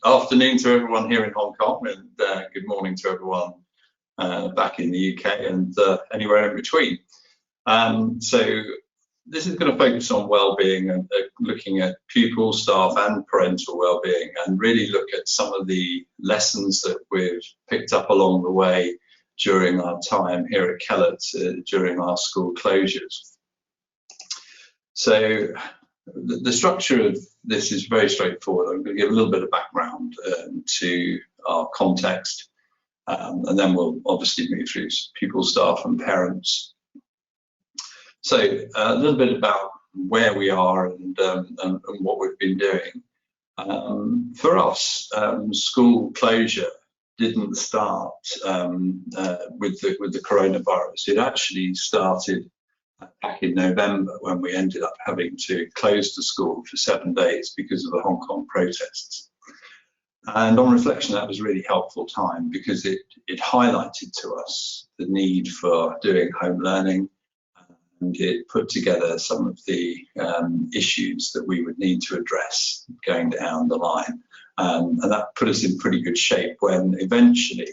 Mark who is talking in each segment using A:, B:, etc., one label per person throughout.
A: Afternoon to everyone here in Hong Kong, and good morning to everyone back in the UK and anywhere in between. So this is going to focus on well-being and looking at pupil, staff and parental well-being, and really look at some of the lessons that we've picked up along the way during our time here at Kellett during our school closures. So the structure of this is very straightforward. I'm going to give a little bit of background to our context, and then we'll obviously move through pupil, staff and parents. So a little bit about where we are and what we've been doing. For us, school closure didn't start with the coronavirus. It actually started back in November, when we ended up having to close the school for 7 days because of the Hong Kong protests. And on reflection, that was a really helpful time because it highlighted to us the need for doing home learning, and it put together some of the issues that we would need to address going down the line. And that put us in pretty good shape when eventually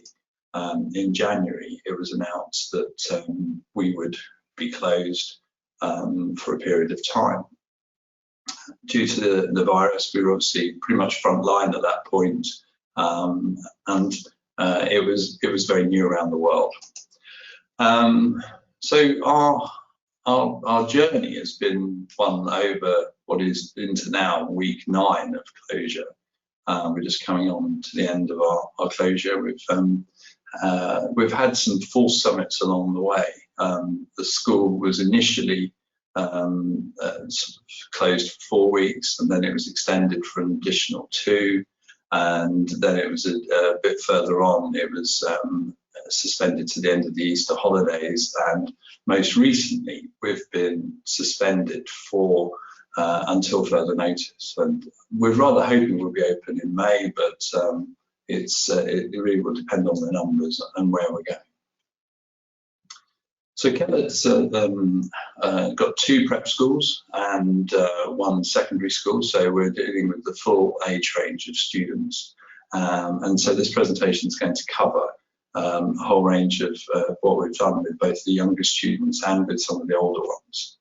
A: in January it was announced that we would be closed for a period of time. Due to the virus, we were obviously pretty much front line at that point, and it was very new around the world. So our journey has been one over what is into now week 9 of closure. We're just coming on to the end of our closure. We've had some false summits along the way. The school was initially closed for 4 weeks, and then it was extended for an additional 2, and then it was a bit further on, it was suspended to the end of the Easter holidays, and most recently we've been suspended for until further notice. And we're rather hoping we'll be open in May, but it really will depend on the numbers and where we're going. So Kellett's got 2 prep schools and 1 secondary school, so we're dealing with the full age range of students. And so this presentation is going to cover a whole range of what we've done with both the younger students and with some of the older ones.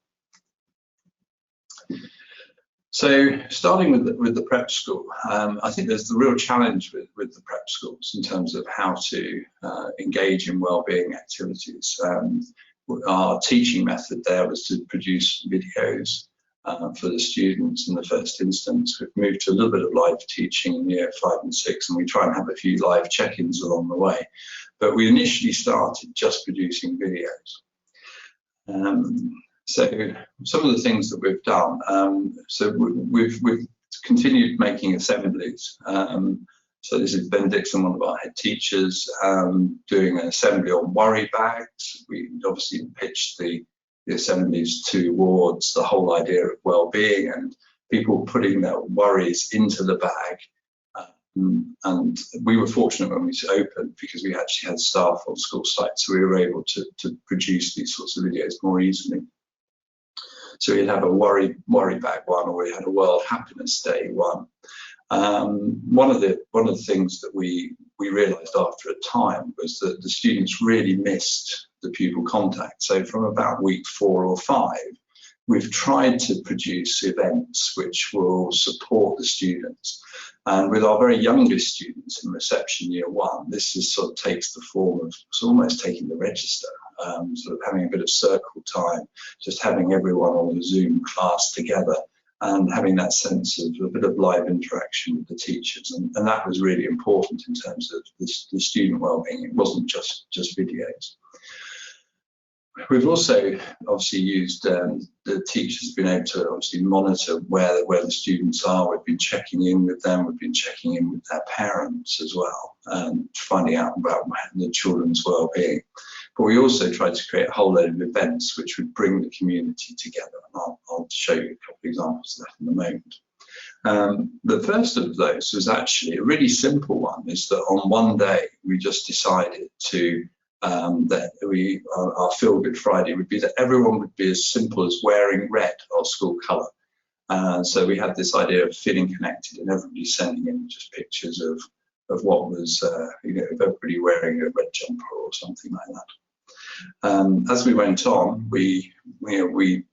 A: So starting with the prep school, I think there's the real challenge with the prep schools in terms of how to engage in wellbeing activities. Our teaching method there was to produce videos for the students in the first instance. We've moved to a little bit of live teaching in year 5 and 6, and we try and have a few live check-ins along the way. But we initially started just producing videos. So some of the things that we've done, so we've continued making assemblies. So this is Ben Dixon, one of our head teachers, doing an assembly on worry bags. We obviously pitched the assemblies towards the whole idea of well-being and people putting their worries into the bag. And we were fortunate when we opened because we actually had staff on school sites, so we were able to produce these sorts of videos more easily. So we'd have a worry bag one, or we had a World Happiness Day one. One of the things that we realised after a time was that the students really missed the pupil contact. So from about week 4 or 5, we've tried to produce events which will support the students. And with our very youngest students in reception year 1, this is sort of takes the form of almost taking the register, sort of having a bit of circle time, just having everyone on a Zoom class together and having that sense of a bit of live interaction with the teachers. And that was really important in terms of the student wellbeing. It wasn't just videos. We've also obviously used the teachers have been able to obviously monitor where the students are. We've been checking in with them. We've been checking in with their parents as well, finding out about the children's well-being. But we also tried to create a whole load of events which would bring the community together. And I'll show you a couple of examples of that in a moment. The first of those was actually a really simple one, is that on one day we just decided to that our Feel Good Friday would be that everyone would be as simple as wearing red, our school colour. So we had this idea of feeling connected, and everybody sending in just pictures of what was, you know, of everybody wearing a red jumper or something like that. As we went on, we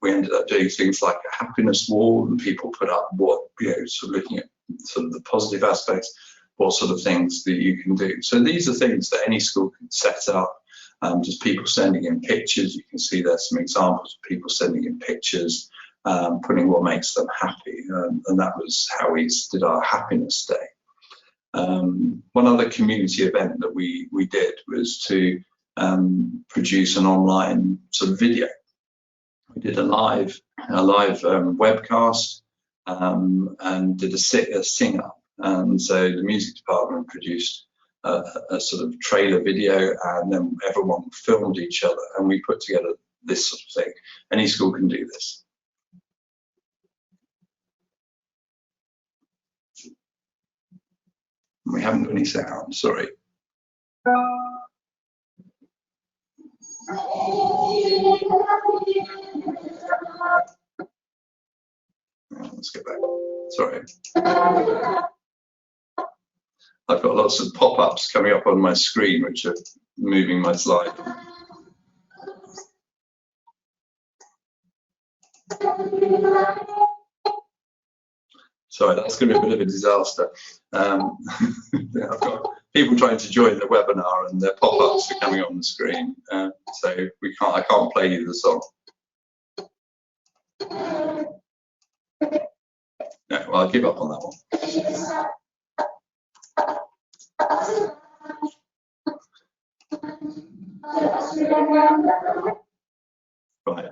A: ended up doing things like a happiness wall, and people put up what, you know, sort of looking at sort of the positive aspects, what sort of things that you can do. So these are things that any school can set up. Just people sending in pictures. You can see there's some examples of people sending in pictures, putting what makes them happy, and that was how we did our happiness day. One other community event that we did was to produce an online sort of video. We did a live webcast and did a sing up, and so the music department produced a sort of trailer video, and then everyone filmed each other, and we put together this sort of thing. Any school can do this. We haven't got any sound, sorry. Let's go back. Sorry. I've got lots of pop-ups coming up on my screen which are moving my slide. Sorry, that's going to be a bit of a disaster. I've got people trying to join the webinar and their pop-ups are coming on the screen, so I can't play you the song. No, well, I'll give up on that one. Right.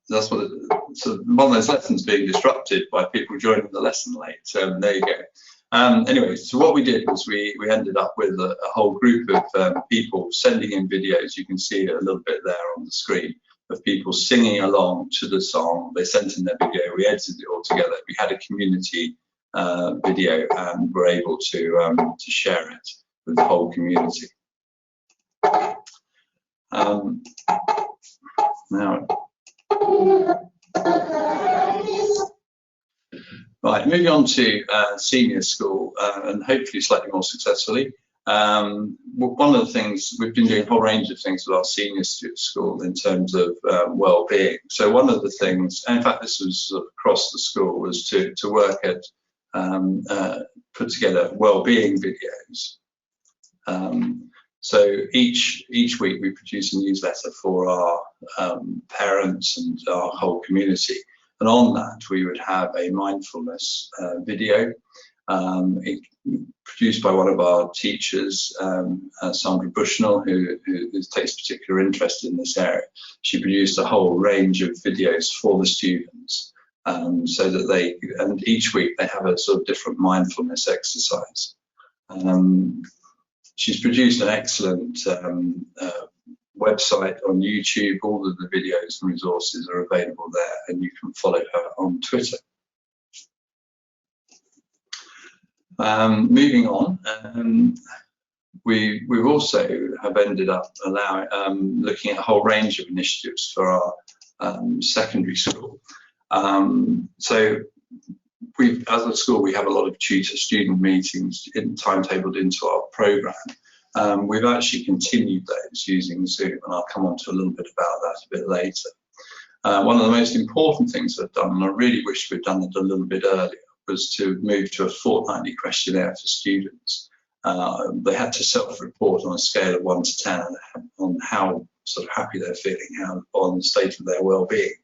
A: That's what so one of those lessons being disrupted by people joining the lesson late. So there you go. Anyway, so what we did was we ended up with a whole group of people sending in videos. You can see it a little bit there on the screen of people singing along to the song. They sent in their video. We edited it all together. We had a community video, and we're able to share it with the whole community. Now, right, moving on to senior school, and hopefully slightly more successfully. One of the things, we've been doing a whole range of things with our senior school in terms of well-being. So one of the things, and in fact this was sort of across the school, was to work at put together well-being videos. So each week we produce a newsletter for our parents and our whole community, and on that we would have a mindfulness video produced by one of our teachers, Sondra Bushnell, who takes particular interest in this area. She produced a whole range of videos for the students, so that and each week they have a sort of different mindfulness exercise. She's produced an excellent website on YouTube. All of the videos and resources are available there, and you can follow her on Twitter. Moving on, we also have ended up looking at a whole range of initiatives for our secondary school. So as a school, we have a lot of tutor-student meetings timetabled into our programme. We've actually continued those using Zoom, and I'll come on to a little bit about that a bit later. One of the most important things we've done, and I really wish we'd done it a little bit earlier, was to move to a fortnightly questionnaire for students. They had to self-report on a scale of 1 to 10 on how sort of happy they're feeling, on the state of their well-being.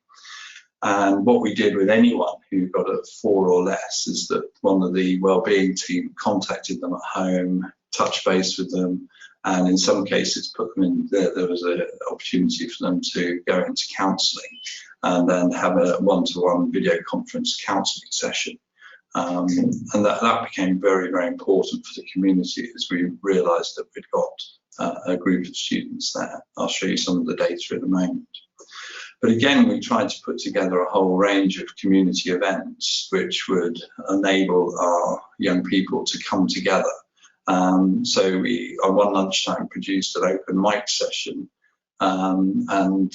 A: And what we did with anyone who got a 4 or less is that one of the wellbeing team contacted them at home, touched base with them, and in some cases put them in. There was an opportunity for them to go into counselling and then have a one-to-one video conference counselling session. And that became very, very important for the community as we realised that we'd got a group of students there. I'll show you some of the data in a moment. But again, we tried to put together a whole range of community events which would enable our young people to come together. So we, on one lunchtime, produced an open mic session, and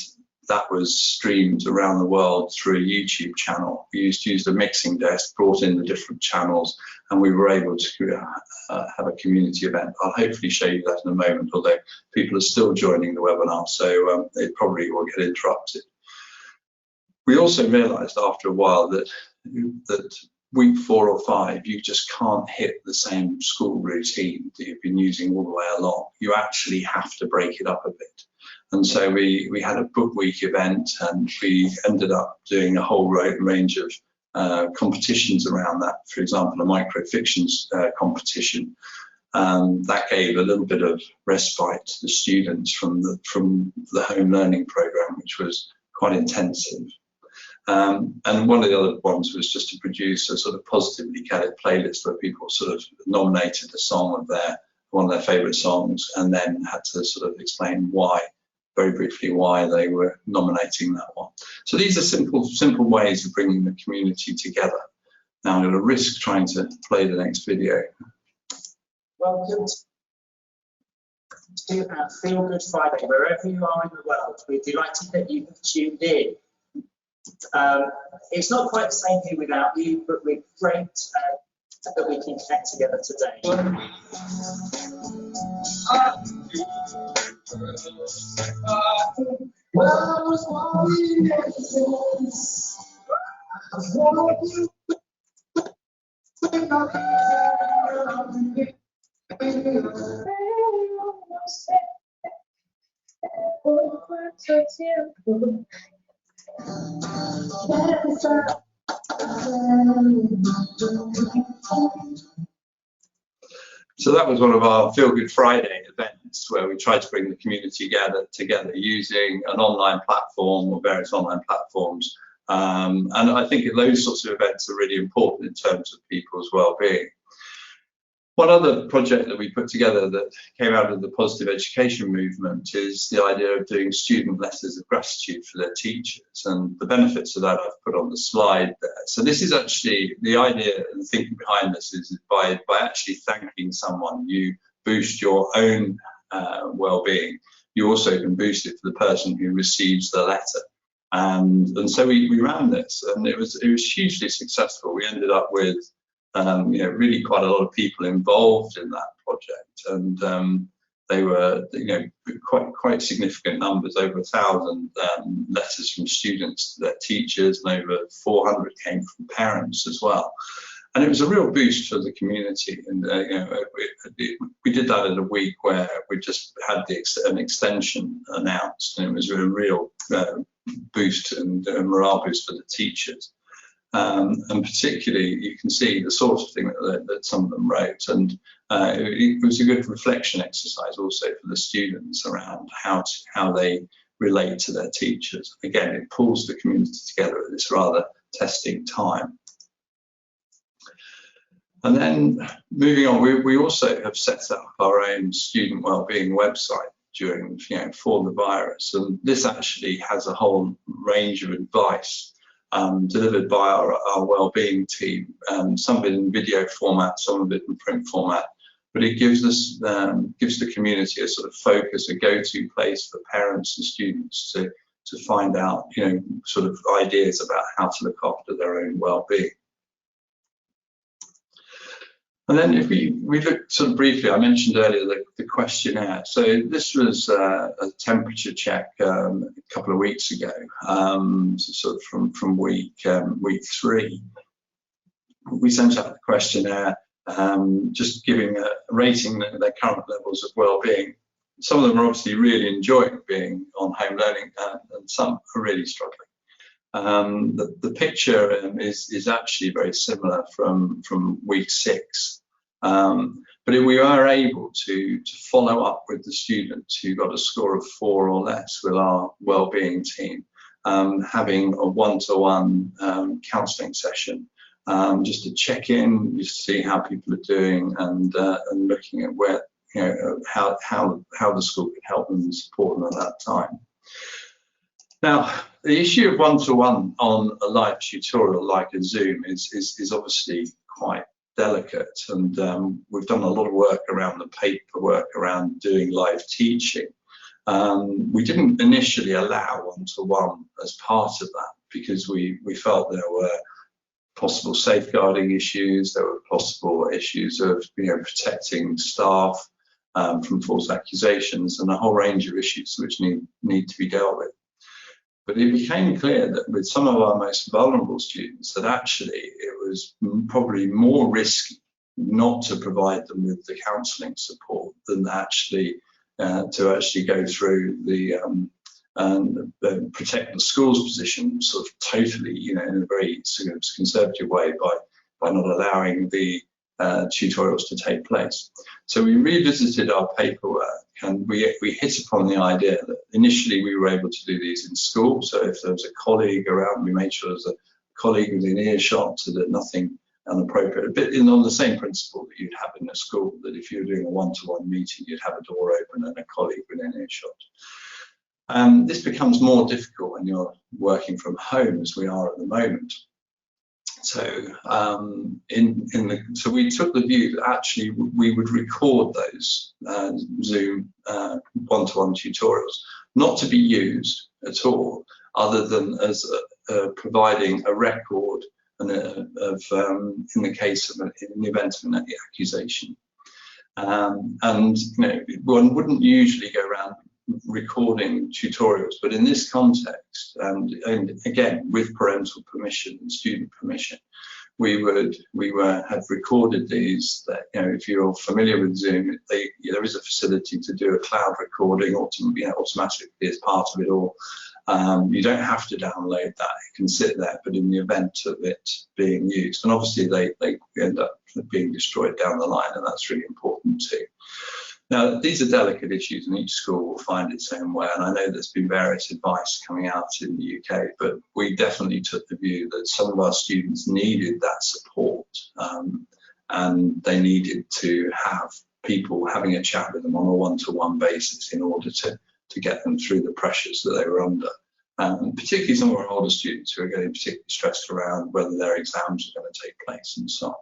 A: that was streamed around the world through a YouTube channel. We used a mixing desk, brought in the different channels, and we were able to have a community event. I'll hopefully show you that in a moment, although people are still joining the webinar, so it probably will get interrupted. We also realised after a while that week 4 or 5, you just can't hit the same school routine that you've been using all the way along. You actually have to break it up a bit. And so we had a book week event, and we ended up doing a whole range of competitions around that. For example, a microfictions competition. That gave a little bit of respite to the students from the home learning program, which was quite intensive. And one of the other ones was just to produce a sort of positively Kellett playlist where people sort of nominated a song of one of their favourite songs, and then had to sort of explain why, very briefly, why they were nominating that one. So these are simple ways of bringing the community together. Now I'm going to risk trying to play the next video.
B: Welcome to Feel Good Friday, wherever you are in the world. We're delighted that you have tuned in. It's not quite the same here without you, but we're great that we can connect together today.
A: So that was one of our Feel Good Friday events, where we tried to bring the community together using an online platform or various online platforms. And I think those sorts of events are really important in terms of people's well-being. One other project that we put together that came out of the positive education movement is the idea of doing student letters of gratitude for their teachers, and the benefits of that I've put on the slide there. So this is actually the idea and thinking behind this is by actually thanking someone, you boost your own well-being. You also can boost it for the person who receives the letter. And so we ran this, and it was hugely successful. We ended up with really quite a lot of people involved in that project, and they were quite significant numbers, over 1,000 letters from students to their teachers, and over 400 came from parents as well. And it was a real boost for the community. And we did that in a week where we just had an extension announced, and it was a real boost and morale boost for the teachers. And particularly, you can see the sort of thing that some of them wrote, and it was a good reflection exercise also for the students around how they relate to their teachers. Again, it pulls the community together at this rather testing time. And then moving on, we also have set up our own student wellbeing website for the virus, and this actually has a whole range of advice delivered by our wellbeing team, some of it in video format, some of it in print format, but it gives the community a sort of focus, a go-to place for parents and students to find out, sort of ideas about how to look after their own well-being. And then if we look sort of briefly, I mentioned earlier the questionnaire. So this was a temperature check a couple of weeks ago, sort of from week 3. We sent out the questionnaire, just giving a rating their current levels of well-being. Some of them are obviously really enjoying being on home learning, and some are really struggling. The picture is actually very similar from week 6, but we are able to follow up with the students who got a score of 4 or less with our wellbeing team, having a one-to-one counselling session, just to check in, just to see how people are doing, and looking at where how the school can help them and support them at that time. Now, the issue of one-to-one on a live tutorial like a Zoom is obviously quite delicate, and we've done a lot of work around the paperwork around doing live teaching. We didn't initially allow one-to-one as part of that because we felt there were possible safeguarding issues, there were possible issues of protecting staff from false accusations, and a whole range of issues which need to be dealt with. But it became clear that with some of our most vulnerable students that actually it was probably more risky not to provide them with the counselling support than actually to actually go through the protect the school's position sort of totally, in a very sort of conservative way by not allowing the tutorials to take place. So we revisited our paperwork, and we hit upon the idea that initially we were able to do these in school. So if there was a colleague around, we made sure there was a colleague within earshot so that nothing inappropriate, a bit on the same principle that you'd have in a school, that if you're doing a one-to-one meeting, you'd have a door open and a colleague within earshot. This becomes more difficult when you're working from home, as we are at the moment. So, so we took the view that actually we would record those Zoom one-to-one tutorials, not to be used at all, other than as providing a record in the case of in the event of an accusation. And one wouldn't usually go around recording tutorials, but in this context, and again with parental permission and student permission, we have recorded these. That if you're familiar with Zoom, there is a facility to do a cloud recording automatically as part of it all. You don't have to download that; it can sit there. But in the event of it being used, and obviously they end up being destroyed down the line, and that's really important too. Now, these are delicate issues, and each school will find its own way. And I know there's been various advice coming out in the UK, but we definitely took the view that some of our students needed that support, and they needed to have people having a chat with them on a one-to-one basis in order to get them through the pressures that they were under. Particularly some of our older students who are getting particularly stressed around whether their exams are going to take place and so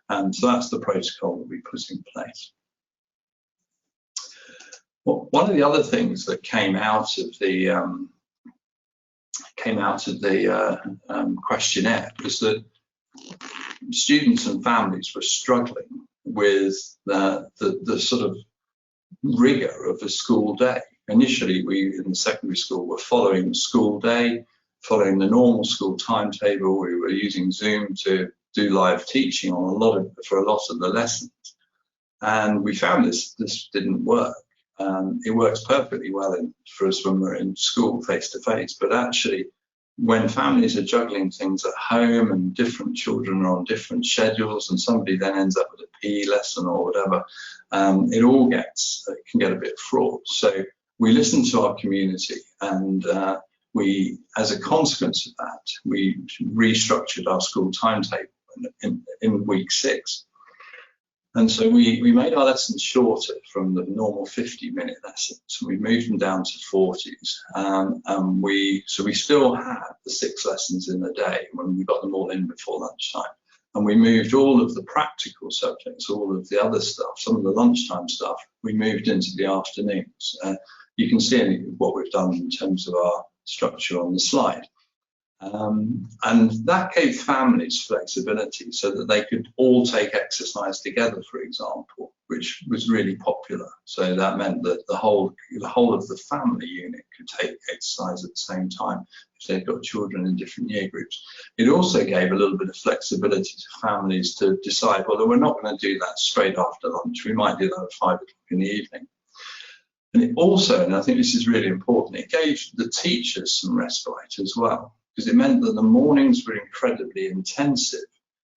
A: on. So that's the protocol that we put in place. Well, one of the other things that came out of the questionnaire was that students and families were struggling with the sort of rigor of a school day. Initially, we in the secondary school were following the school day, following the normal school timetable. We were using Zoom to do live teaching on for a lot of the lessons, and we found this didn't work. It works perfectly well for us when we're in school face to face, but actually when families are juggling things at home and different children are on different schedules and somebody then ends up with a PE lesson or whatever, it all can get a bit fraught. So we listened to our community, and we, as a consequence of that, we restructured our school timetable in week 6. And so we made our lessons shorter from the normal 50-minute lessons. We moved them down to 40s. And we still had the 6 lessons in the day when we got them all in before lunchtime. And we moved all of the practical subjects, all of the other stuff, some of the lunchtime stuff, we moved into the afternoons. You can see what we've done in terms of our structure on the slide. And that gave families flexibility so that they could all take exercise together, for example, which was really popular. So that meant that the whole of the family unit could take exercise at the same time if they've got children in different year groups. It also gave a little bit of flexibility to families to decide, well, we're not going to do that straight after lunch. We might do that at 5 o'clock in the evening. And it also, and I think this is really important, it gave the teachers some respite as well, because it meant that the mornings were incredibly intensive.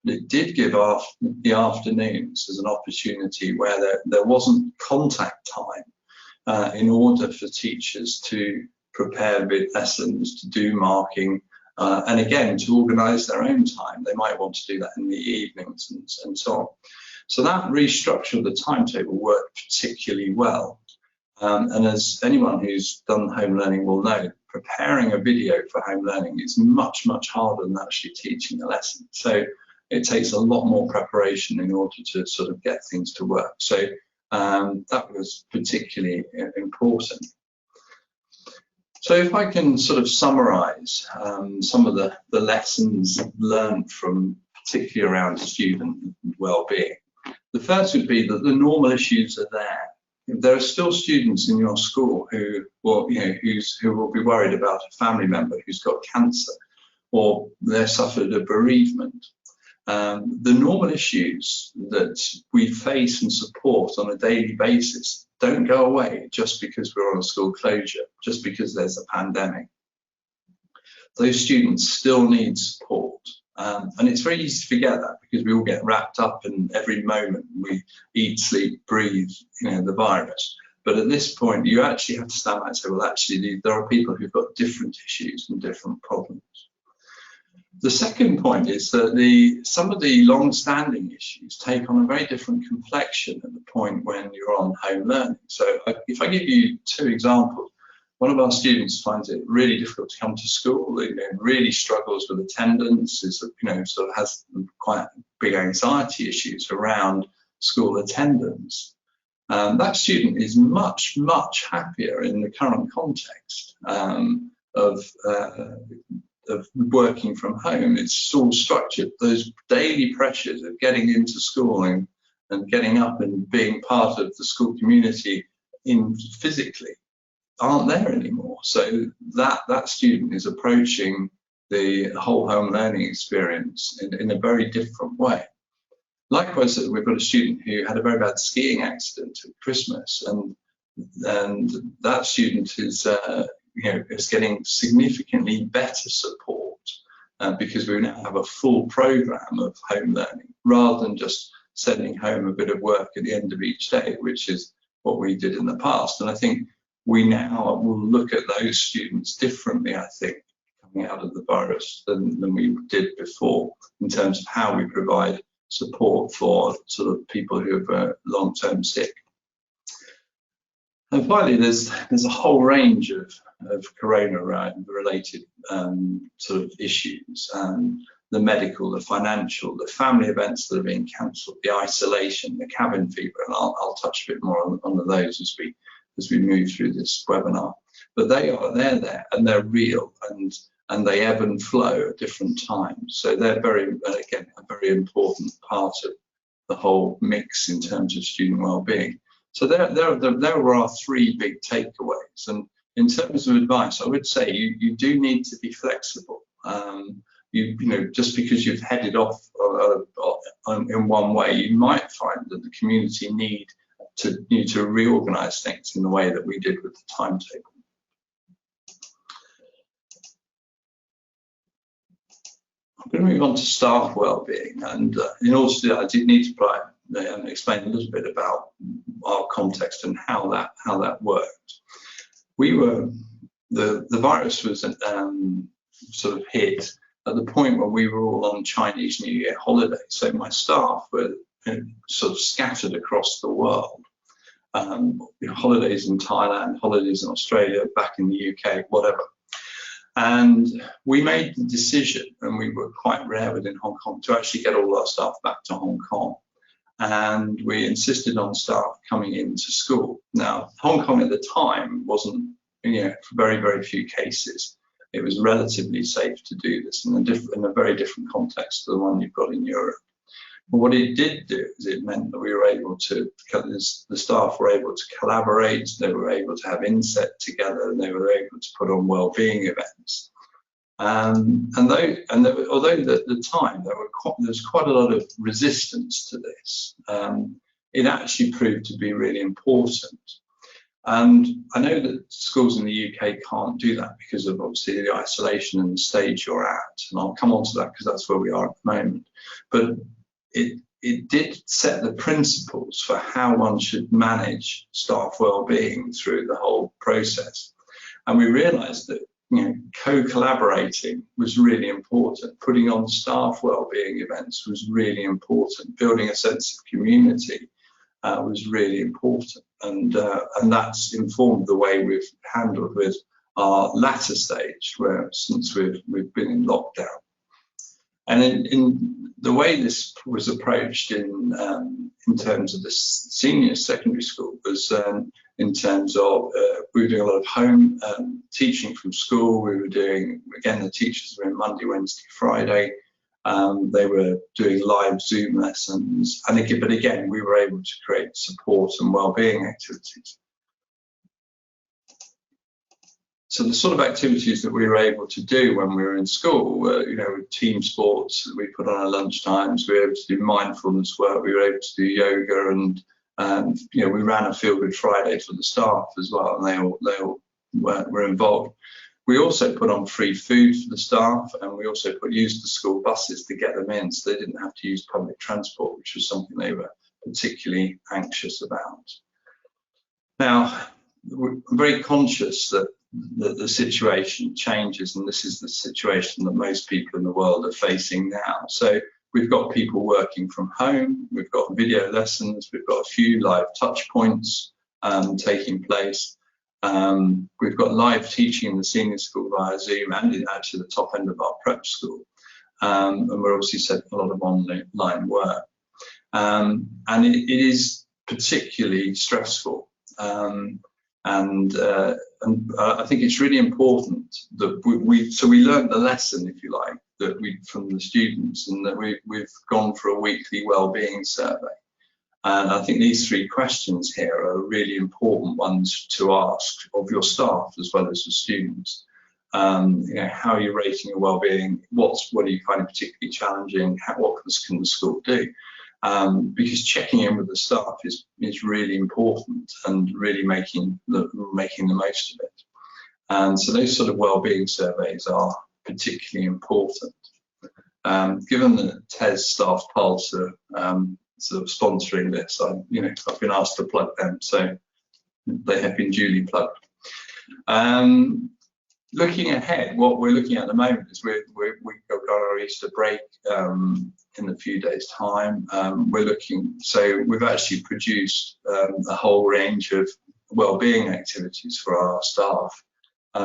A: But it did give the afternoons as an opportunity where there wasn't contact time in order for teachers to prepare bit lessons, to do marking, and again, to organise their own time. They might want to do that in the evenings and so on. So that restructure of the timetable worked particularly well. And as anyone who's done home learning will know, preparing a video for home learning is much, much harder than actually teaching a lesson. So it takes a lot more preparation in order to sort of get things to work. So that was particularly important. So if I can sort of summarise some of the lessons learned from particularly around student well-being, the first would be that the normal issues are there. There are still students in your school who will be worried about a family member who's got cancer, or they've suffered a bereavement. The normal issues that we face and support on a daily basis don't go away just because we're on a school closure, just because there's a pandemic. Those students still need support. And it's very easy to forget that because we all get wrapped up in every moment we eat, sleep, breathe, the virus. But at this point, you actually have to stand back and say, well, actually, there are people who've got different issues and different problems. The second point is that some of the long-standing issues take on a very different complexion at the point when you're on home learning. So if I give you two examples, one of our students finds it really difficult to come to school, really struggles with attendance, sort of has quite big anxiety issues around school attendance. That student is much, much happier in the current context of working from home. It's all structured. Those daily pressures of getting into school and getting up and being part of the school community physically aren't there anymore. So that student is approaching the whole home learning experience in a very different way. Likewise, we've got a student who had a very bad skiing accident at Christmas, and that student is getting significantly better support because we now have a full program of home learning rather than just sending home a bit of work at the end of each day, which is what we did in the past. And I think we now will look at those students differently, I think, coming out of the virus than we did before in terms of how we provide support for sort of people who are long-term sick. And finally, there's a whole range of corona-related sort of issues, the medical, the financial, the family events that are being cancelled, the isolation, the cabin fever, and I'll touch a bit more on those as we move through this webinar. But they're there and they're real, and they ebb and flow at different times. So they're again a very important part of the whole mix in terms of student well-being. So there were our three big takeaways. And in terms of advice, I would say you do need to be flexible. Just because you've headed off in one way, you might find that the community need to reorganize things in the way that we did with the timetable. I'm going to move on to staff wellbeing, and in order to do that, I did need to explain a little bit about our context and how that worked. The virus was sort of hit at the point when we were all on Chinese New Year holiday. So my staff were sort of scattered across the world. Holidays in Thailand, holidays in Australia, back in the UK, whatever. And we made the decision, and we were quite rare within Hong Kong, to actually get all our staff back to Hong Kong. And we insisted on staff coming into school. Now, Hong Kong at the time wasn't, for very, very few cases, it was relatively safe to do this in a very different context to the one you've got in Europe. But what it did do is it meant that we were able to, the staff were able to collaborate, they were able to have inset together, and they were able to put on wellbeing events. Although at the time there was quite a lot of resistance to this, it actually proved to be really important. And I know that schools in the UK can't do that because of obviously the isolation and the stage you're at, and I'll come on to that because that's where we are at the moment. But it did set the principles for how one should manage staff wellbeing through the whole process. And we realised that co-collaborating was really important. Putting on staff wellbeing events was really important. Building a sense of community was really important, and that's informed the way we've handled with our latter stage, since we've been in lockdown. And in the way this was approached in terms of the senior secondary school was in terms of we were doing a lot of home teaching from school. We were doing, again, the teachers were in Monday, Wednesday, Friday. They were doing live Zoom lessons, and again, but again, we were able to create support and wellbeing activities. So the sort of activities that we were able to do when we were in school were, you know, team sports that we put on our lunch times. We were able to do mindfulness work. We were able to do yoga, and you know, we ran a Feel Good Friday for the staff as well, and they all were involved. We also put on free food for the staff, and we also used the school buses to get them in, so they didn't have to use public transport, which was something they were particularly anxious about. Now, I'm very conscious that the situation changes, and this is the situation that most people in the world are facing now. So we've got people working from home, we've got video lessons, we've got a few live touch points taking place. We've got live teaching in the senior school via Zoom, and actually the top end of our prep school. And we're obviously setting a lot of online work. And it is particularly stressful. I think it's really important that we learned the lesson, if you like, that from the students, and that we've gone for a weekly wellbeing survey. And I think these 3 questions here are really important ones to ask of your staff as well as the students. You know, how are you rating your wellbeing? What are you finding particularly challenging? What can the school do? Because checking in with the staff is really important, and really making the most of it. And so those sort of wellbeing surveys are particularly important. Given that Tes Staff Pulse are sort of sponsoring this, I've been asked to plug them, so they have been duly plugged. Looking ahead, what we're looking at the moment is we've got our Easter break in a few days' time. So we've actually produced a whole range of wellbeing activities for our staff.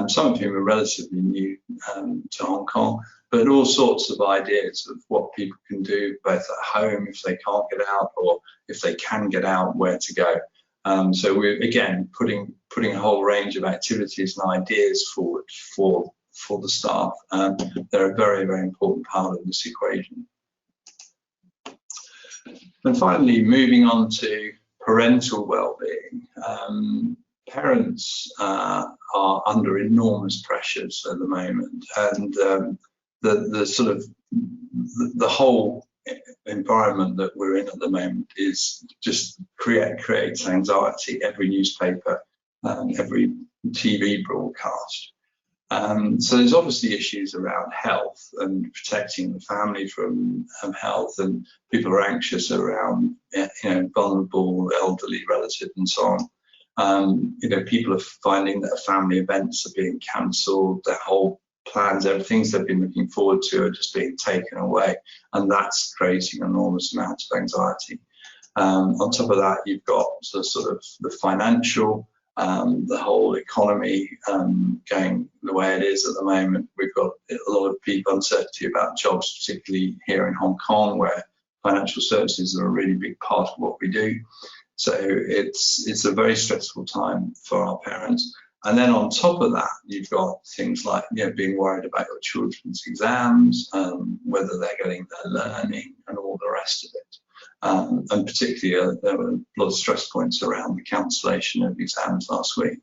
A: Some of whom are relatively new to Hong Kong, but all sorts of ideas of what people can do both at home if they can't get out, or if they can get out, where to go. So we're again putting a whole range of activities and ideas forward for the staff. They're a very, very important part of this equation. And finally, moving on to parental wellbeing. Parents are under enormous pressures at the moment, and the whole environment that we're in at the moment is just creates anxiety. Every newspaper, every TV broadcast. So there's obviously issues around health and protecting the family from health, and people are anxious around vulnerable elderly relatives and so on. People are finding that family events are being cancelled, their whole plans, everything they've been looking forward to are just being taken away, and that's creating an enormous amount of anxiety. On top of that, you've got the financial, the whole economy going the way it is at the moment. We've got a lot of uncertainty about jobs, particularly here in Hong Kong, where financial services are a really big part of what we do. So it's a very stressful time for our parents. And then on top of that, you've got things like being worried about your children's exams, whether they're getting their learning, and all the rest of it. And particularly, there were a lot of stress points around the cancellation of exams last week.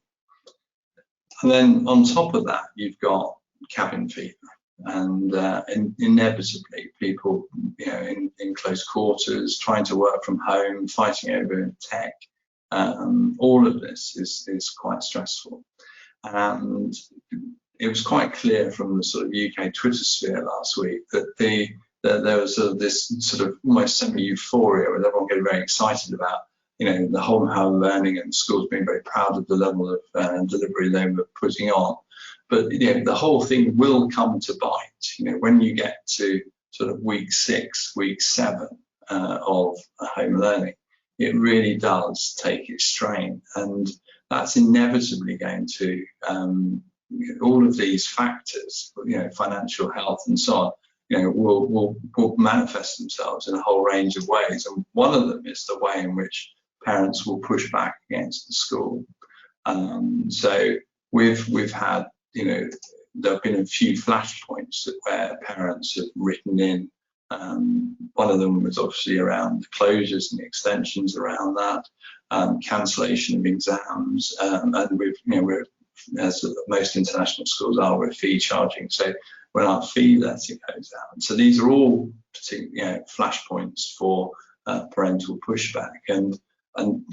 A: And then on top of that, you've got cabin fever, and inevitably people, in close quarters, trying to work from home, fighting over tech. All of this is quite stressful. And it was quite clear from the sort of UK Twitter sphere last week that there was this sort of almost semi-euphoria, with everyone getting very excited about the whole home learning, and schools being very proud of the level of delivery they were putting on. But the whole thing will come to bite. When you get to sort of week 6, week 7 of home learning, it really does take its strain, and that's inevitably going to all of these factors, financial health and so on, will manifest themselves in a whole range of ways. And one of them is the way in which parents will push back against the school. So we've had, you know, there have been a few flashpoints where parents have written in. One of them was obviously around the closures and the extensions around that, cancellation of exams, and we've, you know, we're, as most international schools are, we're fee charging. So when our fee letter goes out, so these are all particular, you know, flashpoints for parental pushback, and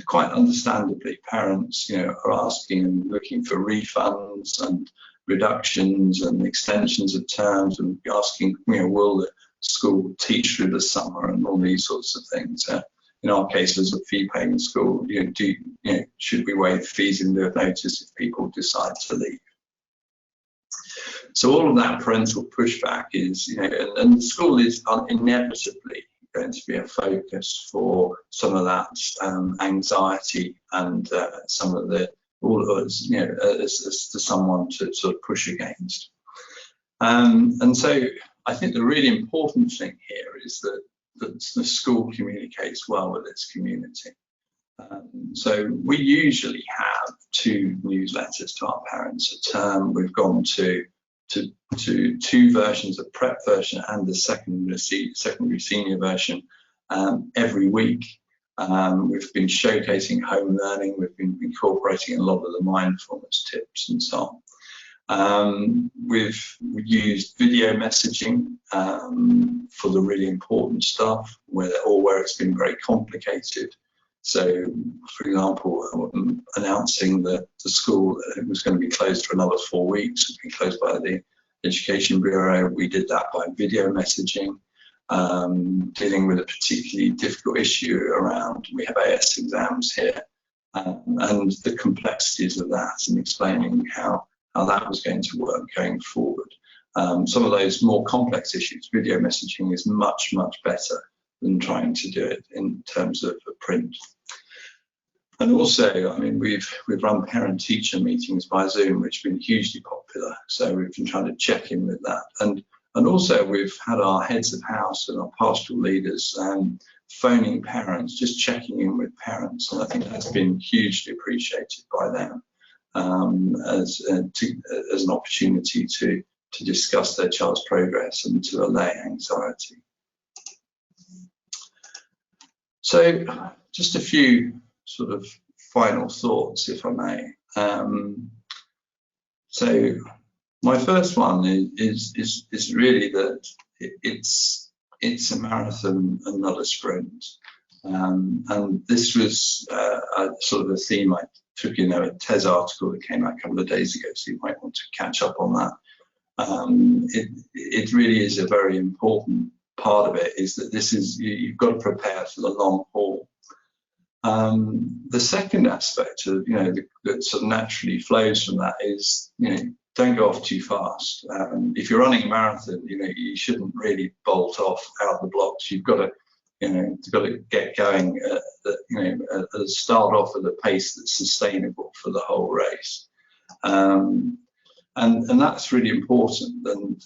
A: quite understandably, parents, you know, are asking and looking for refunds and reductions and extensions of terms, and asking, you know, will the school teach through the summer and all these sorts of things. In our case, as a fee-paying school, you know, should we waive fees in lieu of notice if people decide to leave? So all of that parental pushback is, you know, and the school is inevitably going to be a focus for some of that anxiety and some of the, all of us, you know, as to someone to sort of push against. And so I think the really important thing here is that the school communicates well with its community. So we usually have 2 newsletters to our parents a term. We've gone to 2 versions, a prep version and the secondary senior version every week. We've been showcasing home learning. We've been incorporating a lot of the mindfulness tips and so on. We've used video messaging for the really important stuff, where it's been very complicated. So, for example, announcing that the school was going to be closed for another 4 weeks, it's been closed by the Education Bureau. We did that by video messaging, dealing with a particularly difficult issue around, we have AS exams here, and the complexities of that, and explaining how that was going to work going forward. Some of those more complex issues, video messaging is much, much better than trying to do it in terms of a print. And also, I mean, we've run parent-teacher meetings by Zoom, which have been hugely popular. So we've been trying to check in with that. And also we've had our heads of house and our pastoral leaders phoning parents, just checking in with parents. And I think that's been hugely appreciated by them as an opportunity to discuss their child's progress and to allay anxiety. So just a few sort of final thoughts, if I may. So my first one is really that it's a marathon and not a sprint. And this was a sort of a theme I took in a Tes article that came out a couple of days ago, so you might want to catch up on that. It really is a very important part of it, is that this is, you've got to prepare for the long haul. The second aspect of, you know, that sort of naturally flows from that is, you know, don't go off too fast. If you're running a marathon, you know, you shouldn't really bolt off out of the blocks. You've got to, you know, get going, start off at a pace that's sustainable for the whole race. And that's really important. And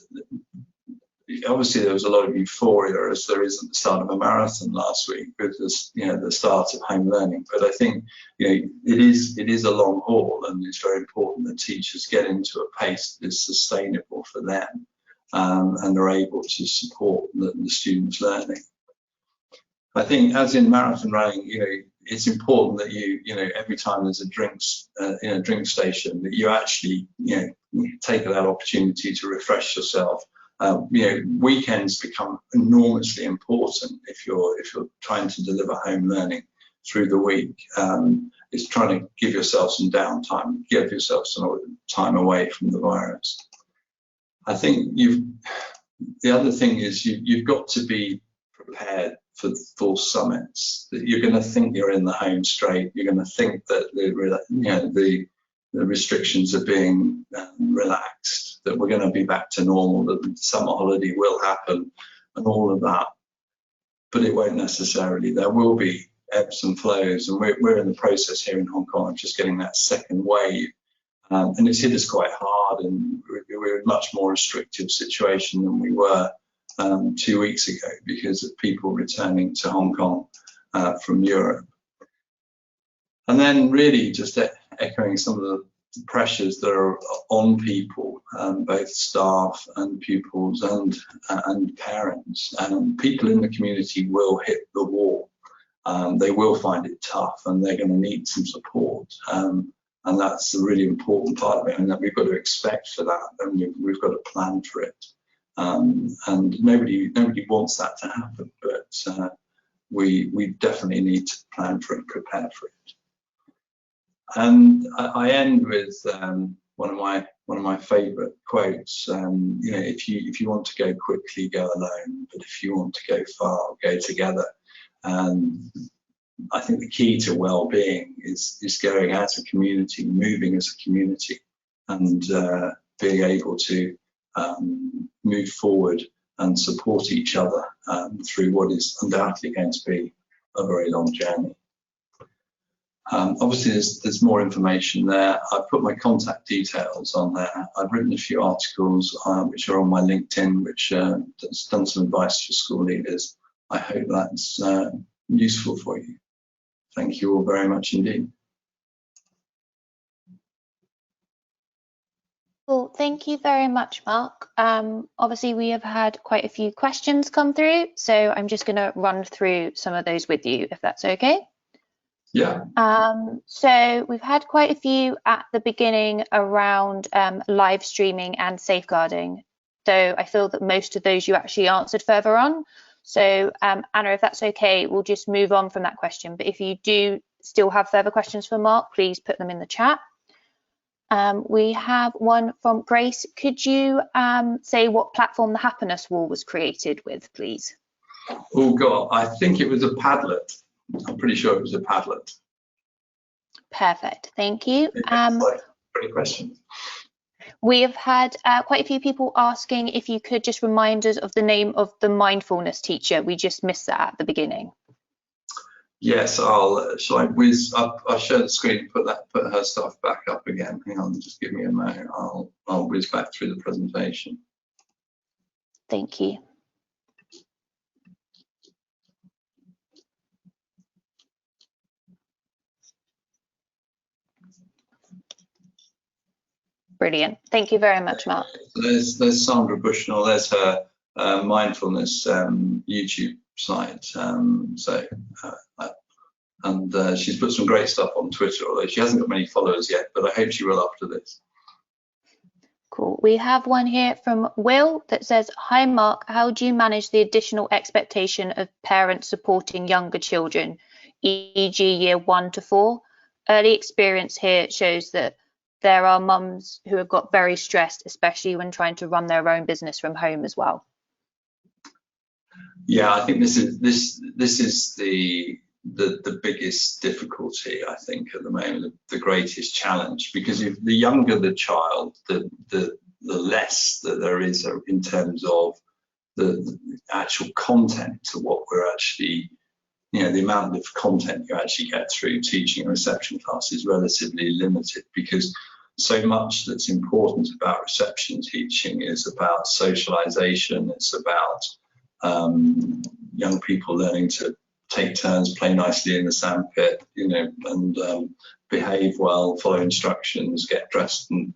A: obviously there was a lot of euphoria, as there is at the start of a marathon last week, with this, you know, the start of home learning. But I think, you know, it is a long haul, and it's very important that teachers get into a pace that is sustainable for them, and are able to support the students' learning. I think, as in marathon running, you know, it's important that you know, every time there's a drink station, that you actually, you know, take that opportunity to refresh yourself. You know, weekends become enormously important if you're trying to deliver home learning through the week. It's trying to give yourself some downtime, give yourself some time away from the virus. I think the other thing is you've got to be prepared for false summits, that you're going to think you're in the home straight. You're going to think that the restrictions are being relaxed, that we're going to be back to normal, that the summer holiday will happen and all of that. But it won't necessarily. There will be ebbs and flows, and we're in the process here in Hong Kong of just getting that second wave. And it's hit us quite hard, and we're in a much more restrictive situation than we were 2 weeks ago, because of people returning to Hong Kong from Europe. And then really just echoing some of the pressures that are on people, both staff and pupils and parents. People in the community will hit the wall. They will find it tough, and they're going to need some support. And that's a really important part of it, and that we've got to expect for that, and we've got to plan for it. And nobody wants that to happen, but we definitely need to plan for it and prepare for it. And I end with one of my favourite quotes. You know, if you want to go quickly, go alone, but if you want to go far, go together. And I think the key to well-being is going as a community, moving as a community, and being able to move forward and support each other through what is undoubtedly going to be a very long journey. Obviously, there's more information there. I've put my contact details on there. I've written a few articles which are on my LinkedIn, which has done some advice for school leaders. I hope that's useful for you. Thank you all very much indeed.
C: Well, thank you very much, Mark. Obviously, we have had quite a few questions come through, so I'm just going to run through some of those with you, if that's okay.
A: Yeah.
C: So we've had quite a few at the beginning around live streaming and safeguarding. So I feel that most of those you actually answered further on. So Anna, if that's okay, we'll just move on from that question. But if you do still have further questions for Mark, please put them in the chat. We have one from Grace. Could you say what platform the Happiness Wall was created with, please?
A: Oh God, I think it was a Padlet. I'm pretty sure it was a Padlet.
C: Perfect, thank you.
A: Great question.
C: We have had quite a few people asking if you could just remind us of the name of the mindfulness teacher. We just missed that at the beginning.
A: Yes, shall I whiz up? I'll share the screen and put her stuff back up again. Hang on, just give me a moment. I'll whiz back through the presentation.
C: Thank you. Brilliant. Thank you very much, Mark.
A: There's Sondra Bushnell. There's her mindfulness YouTube site. She's put some great stuff on Twitter, although she hasn't got many followers yet, but I hope she will after this.
C: Cool. We have one here from Will that says, hi Mark, how do you manage the additional expectation of parents supporting younger children, e.g. year 1 to 4? Early experience here shows that there are mums who have got very stressed, especially when trying to run their own business from home as well.
A: Yeah, I think this is the biggest difficulty, I think, at the moment, the greatest challenge, because if the younger the child, the less that there is in terms of the actual content to what we're actually, you know, the amount of content you actually get through teaching a reception class is relatively limited, because so much that's important about reception teaching is about socialization. It's about young people learning to take turns, play nicely in the sandpit, you know, and behave well, follow instructions, get dressed, and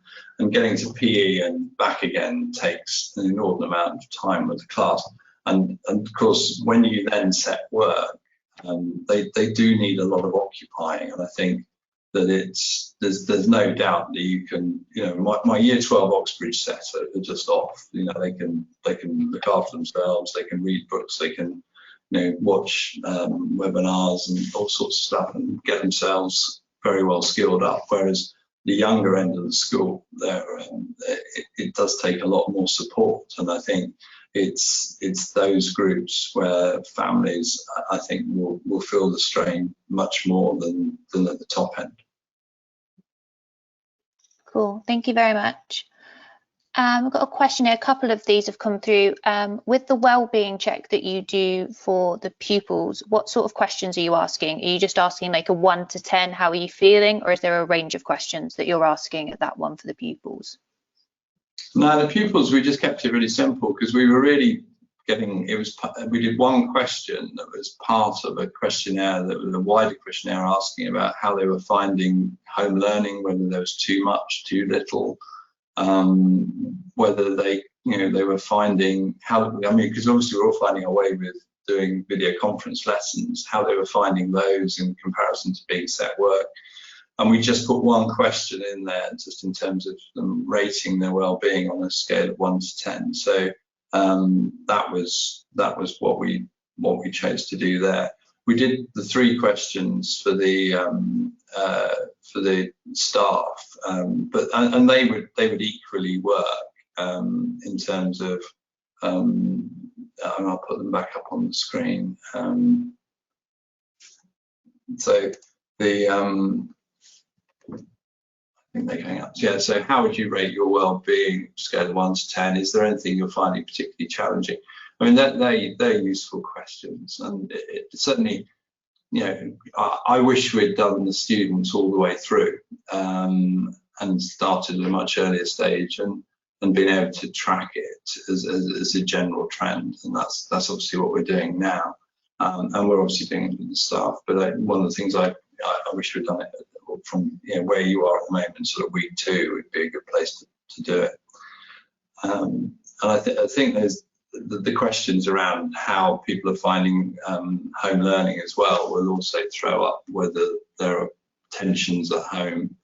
A: getting to PE and back again takes an inordinate amount of time with the class. And of course, when you then set work, they do need a lot of occupying, and I think that there's no doubt that you can, you know, my year 12 Oxbridge set are just off. You know, they can look after themselves, they can read books, they can, you know, watch webinars and all sorts of stuff and get themselves very well skilled up. Whereas the younger end of the school, it does take a lot more support, and I think it's those groups where families, I think, will feel the strain much more than at the top end.
C: Cool, thank you very much. We've got a question here, a couple of these have come through. With the wellbeing check that you do for the pupils, what sort of questions are you asking? Are you just asking like a 1 to 10, how are you feeling? Or is there a range of questions that you're asking at that one for the pupils?
A: No, the pupils, we just kept it really simple because we were really we did one question that was part of a questionnaire that was a wider questionnaire asking about how they were finding home learning, whether there was too much, too little, whether they were finding because obviously we're all finding our way with doing video conference lessons, how they were finding those in comparison to being set work. And we just put one question in there just in terms of them rating their well-being on a scale of 1 to 10. So that was what we chose to do there. We did the 3 questions for the staff, and they would equally work in terms of. I'll put them back up on the screen. So the I think they're going up. Yeah, so how would you rate your well-being scale of 1 to 10? Is there anything you're finding particularly challenging? I mean, they're useful questions, and it certainly, I wish we'd done the students all the way through and started at a much earlier stage and been able to track it as a general trend, and that's obviously what we're doing now, and we're obviously doing it with the staff. But one of the things I wish we'd done it from where you are at the moment, sort of week 2 would be a good place to do it. And I think there's the questions around how people are finding home learning as well will also throw up whether there are tensions at home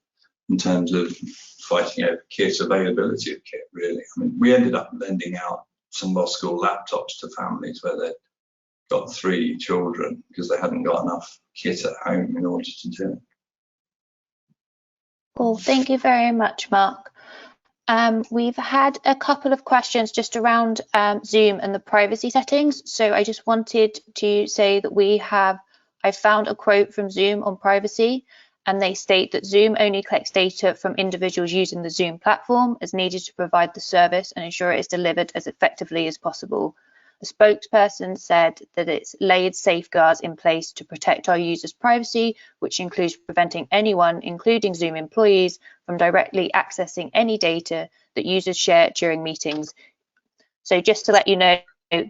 A: in terms of fighting over kit, availability of kit, really. I mean, we ended up lending out some of our school laptops to families where they'd got 3 children because they hadn't got enough kit at home in order to do it.
C: Cool, thank you very much, Mark. We've had a couple of questions just around Zoom and the privacy settings. So I just wanted to say that I found a quote from Zoom on privacy, and they state that Zoom only collects data from individuals using the Zoom platform as needed to provide the service and ensure it is delivered as effectively as possible. The spokesperson said that it's laid safeguards in place to protect our users' privacy, which includes preventing anyone, including Zoom employees, from directly accessing any data that users share during meetings. So just to let you know,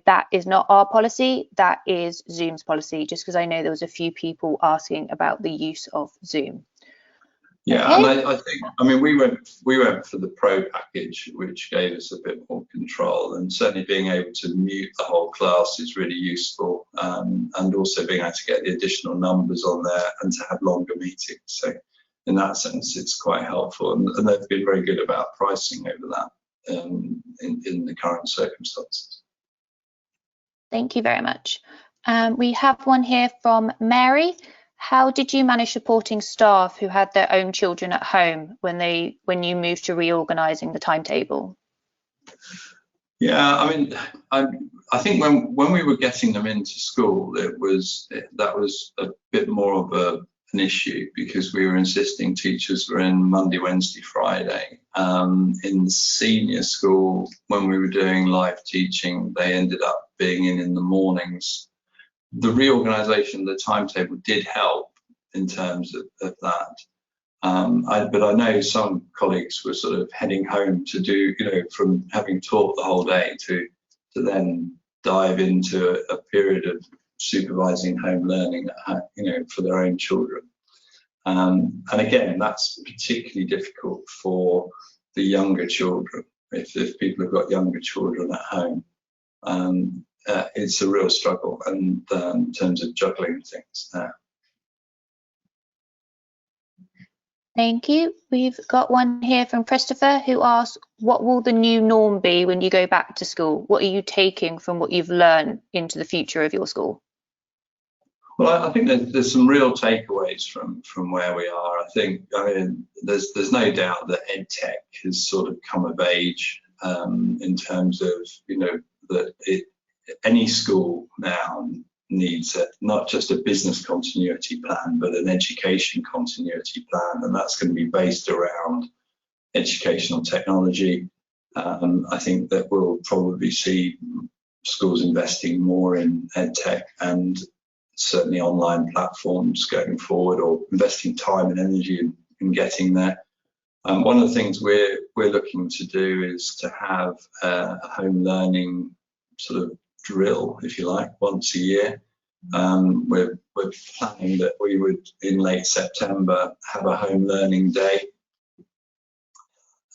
C: that is not our policy, that is Zoom's policy, just because I know there was a few people asking about the use of Zoom.
A: Yeah,
C: okay.
A: And I think, I mean, we went for the Pro package, which gave us a bit more control, and certainly being able to mute the whole class is really useful, and also being able to get the additional numbers on there and to have longer meetings. So in that sense, it's quite helpful, and they've been very good about pricing over that in the current circumstances.
C: Thank you very much. We have one here from Mary. How did you manage supporting staff who had their own children at home when you moved to reorganising the timetable?
A: Yeah, I mean, I think when we were getting them into school, that was a bit more of an issue, because we were insisting teachers were in Monday, Wednesday, Friday. In the senior school, when we were doing live teaching, they ended up being in the mornings. The reorganisation of the timetable did help in terms of that. But I know some colleagues were sort of heading home to do, from having taught the whole day to then dive into a period of supervising home learning, for their own children. And again, that's particularly difficult for the younger children. If people have got younger children at home, it's a real struggle, and in terms of juggling things there.
C: Thank you. We've got one here from Christopher, who asks, what will the new norm be when you go back to school? What are you taking from what you've learned into the future of your school?
A: Well, I think there's some real takeaways from where we are. I mean, there's no doubt that EdTech has sort of come of age in terms of, that any school now needs not just a business continuity plan, but an education continuity plan, and that's going to be based around educational technology. I think that we'll probably see schools investing more in EdTech and certainly online platforms going forward, or investing time and energy in getting there. One of the things we're looking to do is to have a home learning sort of drill, if you like, once a year. We're planning that we would, in late September, have a home learning day.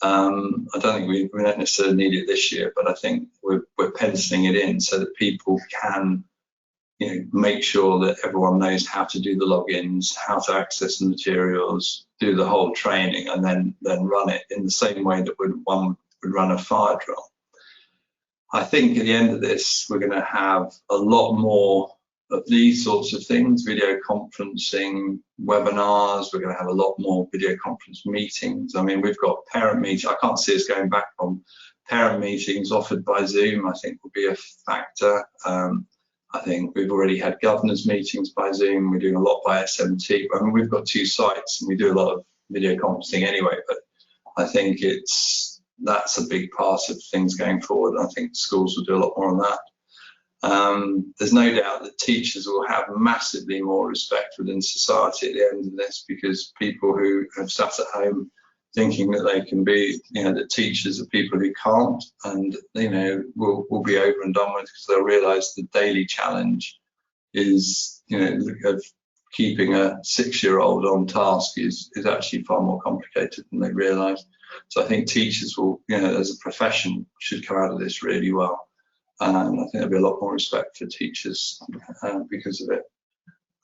A: I don't think we don't necessarily need it this year, but I think we're penciling it in so that people can, make sure that everyone knows how to do the logins, how to access the materials, do the whole training, and then run it in the same way that one would run a fire drill. I think at the end of this, we're going to have a lot more of these sorts of things, video conferencing, webinars. We're going to have a lot more video conference meetings. I mean, we've got parent meetings. I can't see us going back on parent meetings offered by Zoom. I think will be a factor. I think we've already had governors meetings by Zoom. We're doing a lot by SMT. I mean, we've got 2 sites and we do a lot of video conferencing anyway, but I think that's a big part of things going forward. I think schools will do a lot more on that. There's no doubt that teachers will have massively more respect within society at the end of this, because people who have sat at home thinking that they can be, that teachers are people who can't, and will be over and done with, because they'll realise the daily challenge is, of keeping a 6-year-old on task is actually far more complicated than they realise. So I think teachers will, as a profession, should come out of this really well. And I think there'll be a lot more respect for teachers because of it.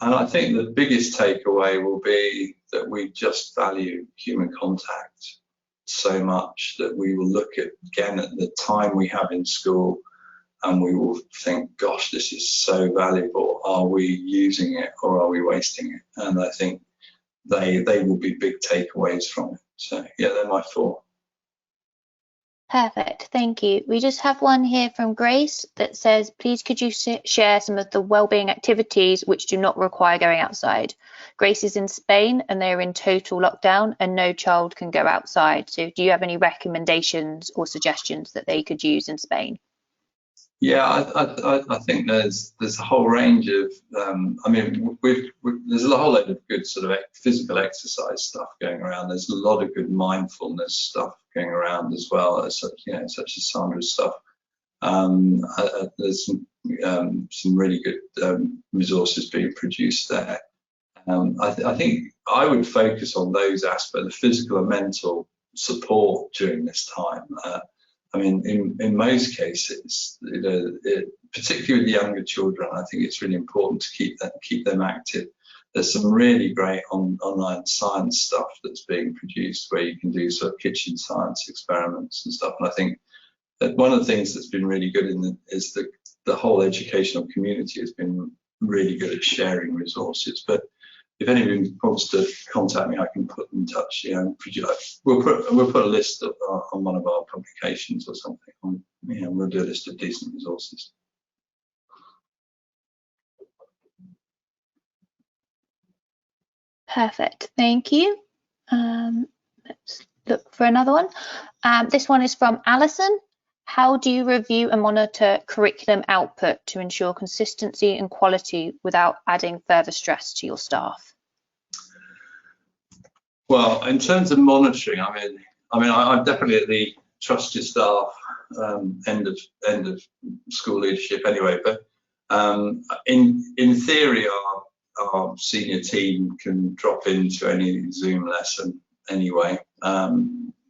A: And I think the biggest takeaway will be that we just value human contact so much that we will look at, again, at the time we have in school, and we will think, gosh, this is so valuable. Are we using it or are we wasting it? And I think they will be big takeaways from it. So yeah, they're my 4.
C: Perfect, thank you. We just have one here from Grace that says, please could you share some of the wellbeing activities which do not require going outside? Grace is in Spain and they're in total lockdown and no child can go outside. So do you have any recommendations or suggestions that they could use in Spain?
A: Yeah, I think there's a whole range of, I mean, there's a whole load of good sort of physical exercise stuff going around. There's a lot of good mindfulness stuff going around as well, such as Sondra's stuff. There's some really good resources being produced there. I think I would focus on those aspects, the physical and mental support during this time. I mean, in most cases, particularly with the younger children, I think it's really important to keep them active. There's some really great online science stuff that's being produced where you can do sort of kitchen science experiments and stuff. And I think that one of the things that's been really good is the whole educational community has been really good at sharing resources. But if anybody wants to contact me, I can put in touch. We'll put a list on one of our publications or something. We'll do a list of decent resources.
C: Perfect, thank you. Let's look for another one. This one is from Alison. How do you review and monitor curriculum output to ensure consistency and quality without adding further stress to your staff?
A: Well, in terms of monitoring, I mean, I'm definitely at the trust your staff end of school leadership anyway. But in theory, our senior team can drop into any Zoom lesson anyway.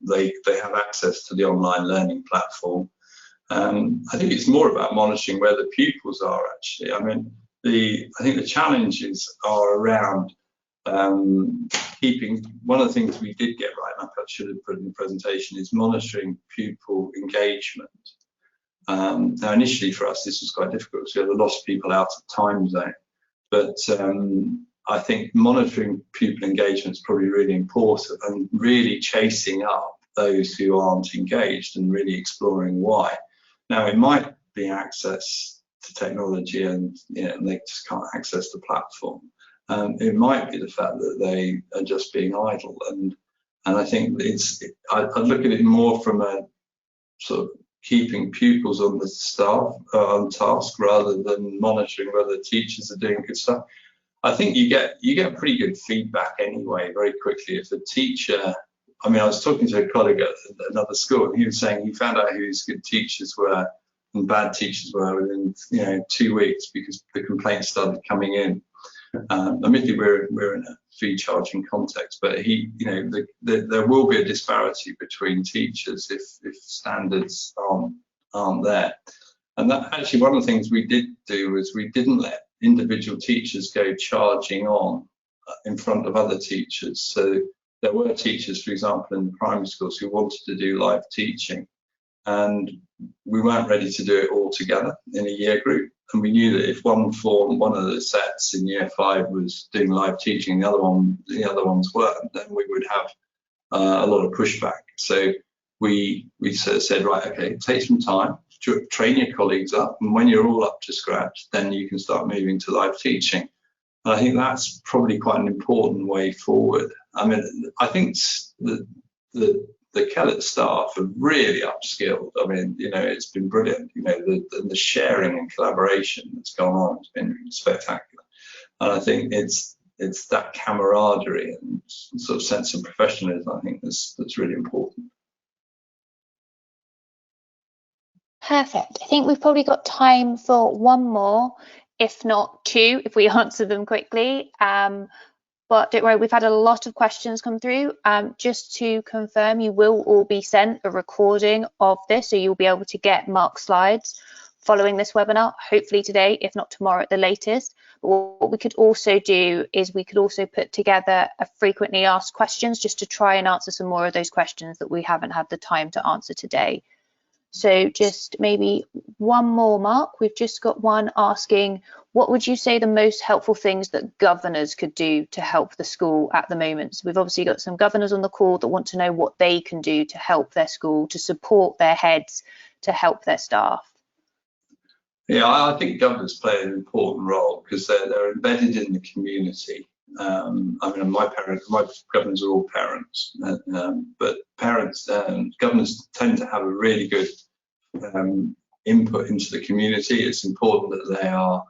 A: They have access to the online learning platform. I think it's more about monitoring where the pupils are actually. I mean, I think the challenges are around keeping. One of the things we did get right, and I should have put in the presentation, is monitoring pupil engagement. Now, initially for us, this was quite difficult because we had a lot of people out of time zone. But I think monitoring pupil engagement is probably really important, and really chasing up those who aren't engaged and really exploring why. Now, it might be access to technology and they just can't access the platform. It might be the fact that they are just being idle, and I think I look at it more from a sort of keeping pupils on the staff on task rather than monitoring whether teachers are doing good stuff. I think you get pretty good feedback anyway very quickly if a teacher. I mean, I was talking to a colleague at another school, and he was saying he found out who his good teachers were and bad teachers were within 2 weeks, because the complaints started coming in. Admittedly, we're in a fee charging context, but there will be a disparity between teachers if standards aren't there. And that actually, one of the things we did do was we didn't let individual teachers go charging on in front of other teachers. So there were teachers, for example, in the primary schools who wanted to do live teaching, and we weren't ready to do it all together in a year group. And we knew that if one of the sets in year 5 was doing live teaching, the other ones weren't, then we would have a lot of pushback. So we sort of said, right, okay, take some time, train your colleagues up, and when you're all up to scratch, then you can start moving to live teaching. And I think that's probably quite an important way forward. I mean, I think the Kellett staff are really upskilled. I mean, it's been brilliant. The sharing and collaboration that's gone on has been spectacular. And I think it's that camaraderie and sort of sense of professionalism, I think, that's really important.
C: Perfect. I think we've probably got time for one more, if not 2, if we answer them quickly. But don't worry, we've had a lot of questions come through. Just to confirm, you will all be sent a recording of this, so you'll be able to get Mark's slides following this webinar, hopefully today, if not tomorrow at the latest. But what we could also do is we could also put together a frequently asked questions, just to try and answer some more of those questions that we haven't had the time to answer today. So just maybe one more, Mark. We've just got one asking, what would you say the most helpful things that governors could do to help the school at the moment? So we've obviously got some governors on the call that want to know what they can do to help their school, to support their heads, to help their staff.
A: Yeah, I think governors play an important role because they're embedded in the community. I mean, my governors are all parents, but governors tend to have a really good input into the community. It's important that they are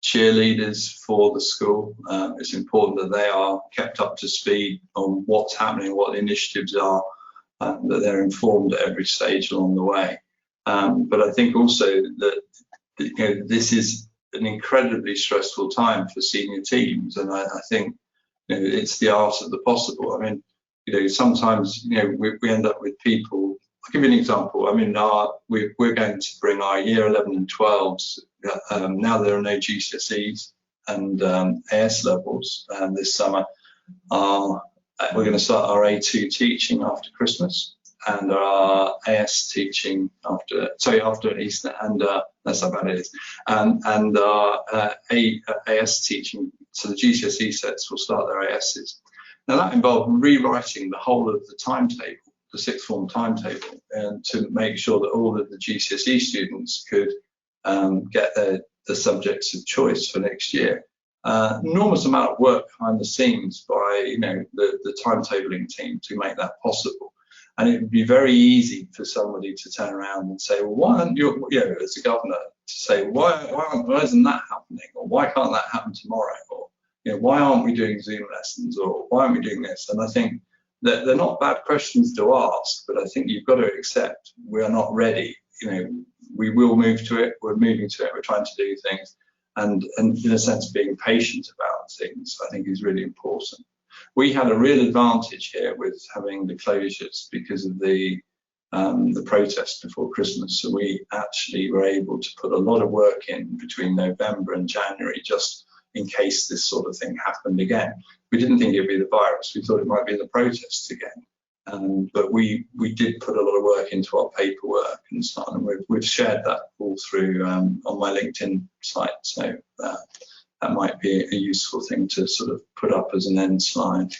A: cheerleaders for the school. It's important that they are kept up to speed on what's happening, what the initiatives are, that they're informed at every stage along the way. But I think also that this is an incredibly stressful time for senior teams, and I think it's the art of the possible. I mean, sometimes we end up with people. I'll give you an example. I mean, we're going to bring our year 11 and 12s. Now there are no GCSEs and AS levels this summer. We're going to start our A2 teaching after Christmas, and our AS teaching after Easter, and that's how bad it is. And our AS teaching, so the GCSE sets will start their ASs. Now that involved rewriting the whole of the timetable, the sixth form timetable, and to make sure that all of the GCSE students could get the subjects of choice for next year. Enormous amount of work behind the scenes by the timetabling team to make that possible. And it would be very easy for somebody to turn around and say, well, why aren't you, as a governor, to say, why isn't that happening? Or why can't that happen tomorrow? Or, why aren't we doing Zoom lessons? Or why aren't we doing this? And I think that they're not bad questions to ask, but I think you've got to accept we are not ready. We will move to it. We're moving to it. We're trying to do things. And in a sense, being patient about things, I think, is really important. We had a real advantage here with having the closures because of the protests before Christmas. So we actually were able to put a lot of work in between November and January, just in case this sort of thing happened again. We didn't think it would be the virus. We thought it might be the protests again. But we did put a lot of work into our paperwork and so on. And we've shared that all through on my LinkedIn site. So that might be a useful thing to sort of put up as an end slide.